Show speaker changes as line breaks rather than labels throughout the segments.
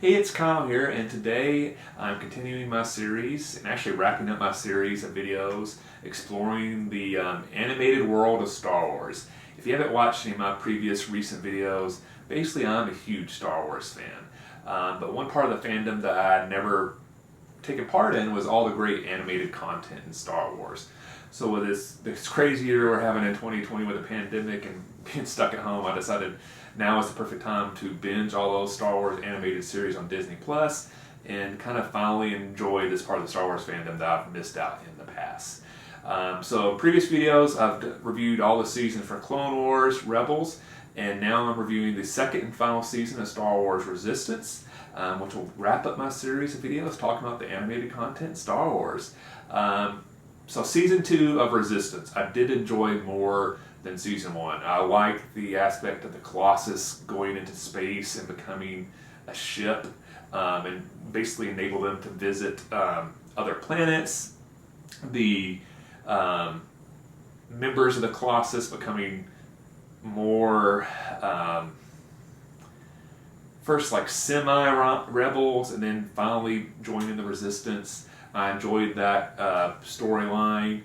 Hey, it's Kyle here, and today I'm continuing my series and actually wrapping up my series of videos exploring the animated world of Star Wars. If you haven't watched any of my previous recent videos, basically I'm a huge Star Wars fan. But one part of the fandom that I had never taken part in was all the great animated content in Star Wars. So with this crazy year we're having in 2020 with a pandemic and being stuck at home, I decided now is the perfect time to binge all those Star Wars animated series on Disney Plus and kind of finally enjoy this part of the Star Wars fandom that I've missed out in the past. So in previous videos I've reviewed all the seasons for Clone Wars, Rebels, and now I'm reviewing the second and final season of Star Wars Resistance, which will wrap up my series of videos talking about the animated content in Star Wars. So season 2 of Resistance, I did enjoy more than season 1. I liked the aspect of the Colossus going into space and becoming a ship, and basically enable them to visit other planets. The members of the Colossus becoming more first like semi-rebels and then finally joining the Resistance. I enjoyed that storyline.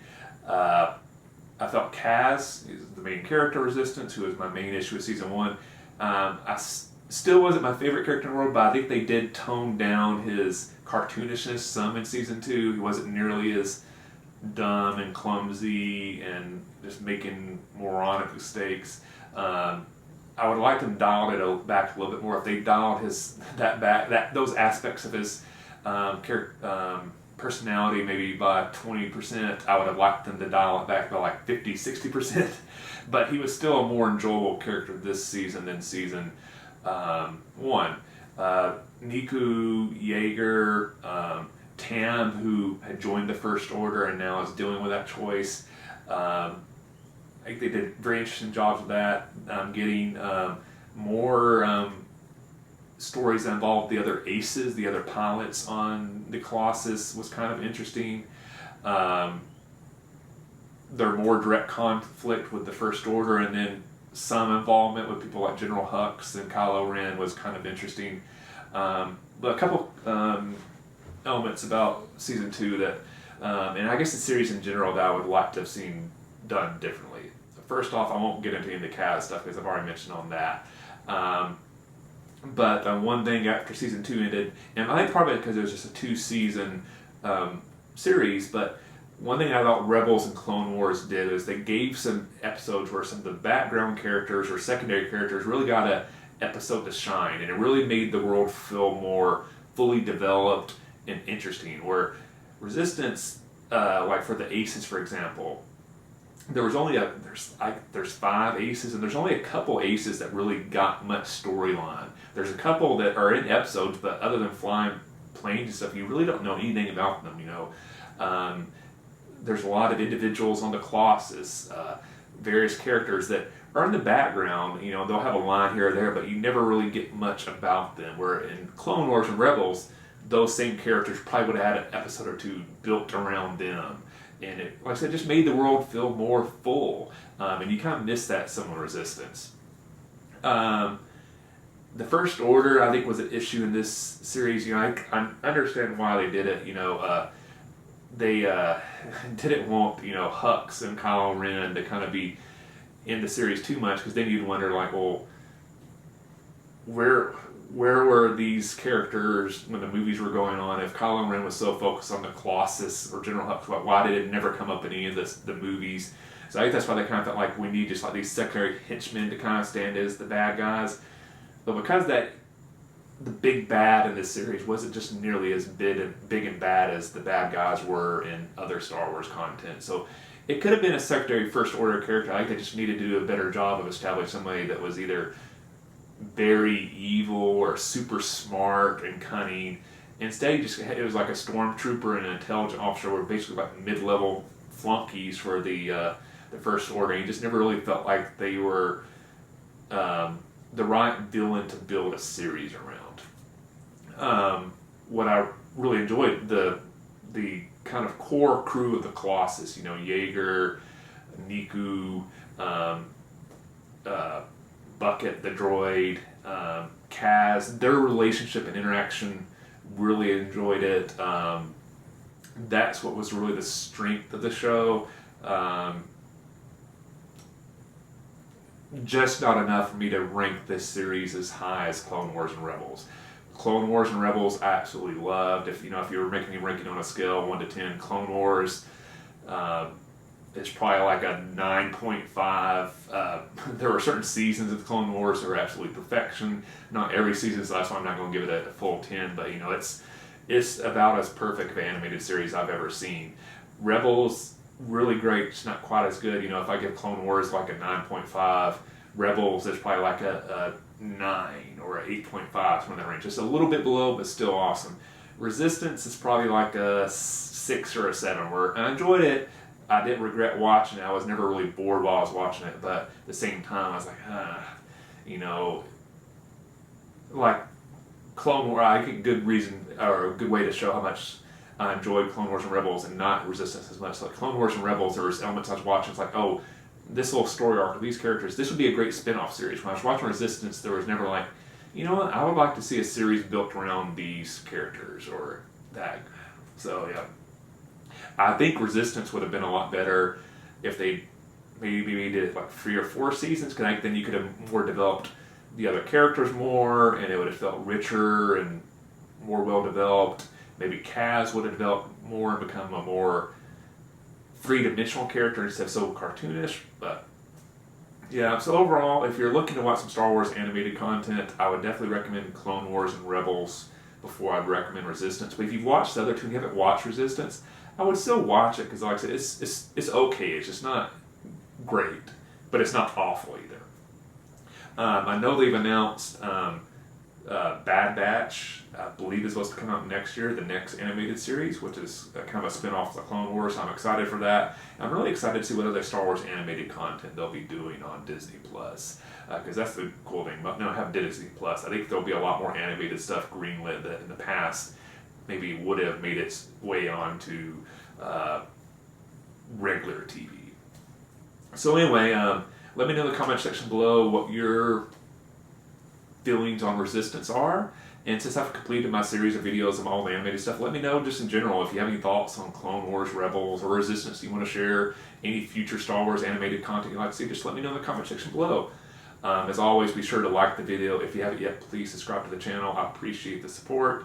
I felt Kaz is the main character of Resistance, who was my main issue with season 1. Still wasn't my favorite character in the world, but I think they did tone down his cartoonishness some in season 2. He wasn't nearly as dumb and clumsy and just making moronic mistakes. I would like them dialed it back a little bit more. If they dialed those aspects of his personality maybe by 20%, I would have liked them to dial it back by like 50-60%. But he was still a more enjoyable character this season than season 1. Niku, Yeager, Tam, who had joined the First Order and now is dealing with that choice. I think they did very interesting jobs with that. Getting more stories that involved the other aces, the other pilots on the Colossus was kind of interesting. Their more direct conflict with the First Order and then some involvement with people like General Hux and Kylo Ren was kind of interesting. But a couple elements about season 2 that, and I guess the series in general, that I would like to have seen done differently. First off, I won't get into any of the Kaz stuff because I've already mentioned on that. But one thing after season 2 ended, and I think probably because it was just a 2-season series, but one thing I thought Rebels and Clone Wars did is they gave some episodes where some of the background characters or secondary characters really got an episode to shine, and it really made the world feel more fully developed and interesting. Where Resistance, like for the Aces, for example, there was only there's 5 aces, and there's only a couple aces that really got much storyline. There's a couple that are in episodes, but other than flying planes and stuff, you really don't know anything about them. There's a lot of individuals on the Colossus, various characters that are in the background. They'll have a line here or there, but you never really get much about them. Where in Clone Wars and Rebels, those same characters probably would have had an episode or 2 built around them. And it, like I said, just made the world feel more full. And you kind of miss that some in Resistance. The First Order, I think, was an issue in this series. I understand why they did it. They didn't want, Hux and Kylo Ren to kind of be in the series too much, because then you'd wonder, like, well, where were these characters when the movies were going on? If Kylo Ren was so focused on the Colossus or General Hux, why did it never come up in any of the movies? So I think that's why they kind of felt like we need just like these secondary henchmen to kind of stand as the bad guys. But because the big bad in this series wasn't just nearly as big and bad as the bad guys were in other Star Wars content. So it could have been a secondary First Order character. I think they just needed to do a better job of establishing somebody that was either very evil or super smart and cunning. Instead, it was like a stormtrooper and an intelligent officer were basically like mid-level flunkies for the First Order. You just never really felt like they were the right villain to build a series around. What I really enjoyed, the kind of core crew of the Colossus, Yeager, Niku, Bucket the droid, Kaz, their relationship and interaction, really enjoyed it. That's what was really the strength of the show. Just not enough for me to rank this series as high as Clone Wars and Rebels. Clone Wars and Rebels I absolutely loved. If you were making me ranking on a scale 1 to 10, Clone Wars, it's probably like a 9.5. There were certain seasons of the Clone Wars that were absolutely perfection. Not every season, so that's why I'm not going to give it a full 10. But it's about as perfect of an animated series I've ever seen. Rebels, really great, just not quite as good. If I give Clone Wars like a 9.5, Rebels is probably like a 9 or a 8.5, somewhere in that range. Just a little bit below, but still awesome. Resistance is probably like a 6 or a 7, where I enjoyed it. I didn't regret watching it. I was never really bored while I was watching it, but at the same time, I was like, like Clone Wars, I get good reason or a good way to show how much I enjoyed Clone Wars and Rebels and not Resistance as much. Like Clone Wars and Rebels, there was elements I was watching. It's like, oh, this little story arc of these characters, this would be a great spin-off series. When I was watching Resistance, there was never like, you know what, I would like to see a series built around these characters or that. So yeah, I think Resistance would have been a lot better if they maybe did like 3 or 4 seasons, because then you could have more developed the other characters more, and it would have felt richer and more well developed. Maybe Kaz would have developed more and become a more three-dimensional character instead of so cartoonish. But yeah, so overall, if you're looking to watch some Star Wars animated content, I would definitely recommend Clone Wars and Rebels before I'd recommend Resistance. But if you've watched the other two and you haven't watched Resistance, I would still watch it, because like I said, it's okay. It's just not great, but it's not awful either. I know they've announced Bad Batch, I believe, is supposed to come out next year, the next animated series, which is kind of a spin-off of the Clone Wars. I'm excited for that. I'm really excited to see what other Star Wars animated content they'll be doing on Disney+, because that's the cool thing. But no, I have Disney+. I think there'll be a lot more animated stuff greenlit that in the past maybe would have made its way onto regular TV. So anyway, let me know in the comment section below what your feelings on Resistance are. And since I've completed my series of videos of all the animated stuff, let me know just in general if you have any thoughts on Clone Wars, Rebels, or Resistance you want to share, any future Star Wars animated content you'd like to see, just let me know in the comment section below. As always, be sure to like the video. If you haven't yet, please subscribe to the channel. I appreciate the support.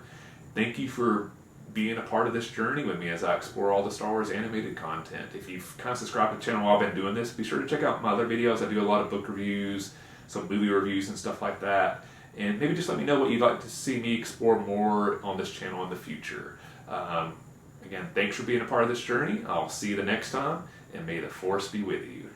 Thank you for being a part of this journey with me as I explore all the Star Wars animated content. If you've kind of subscribed to the channel while I've been doing this, be sure to check out my other videos. I do a lot of book reviews, some movie reviews and stuff like that. And maybe just let me know what you'd like to see me explore more on this channel in the future. Again, thanks for being a part of this journey. I'll see you the next time, and may the Force be with you.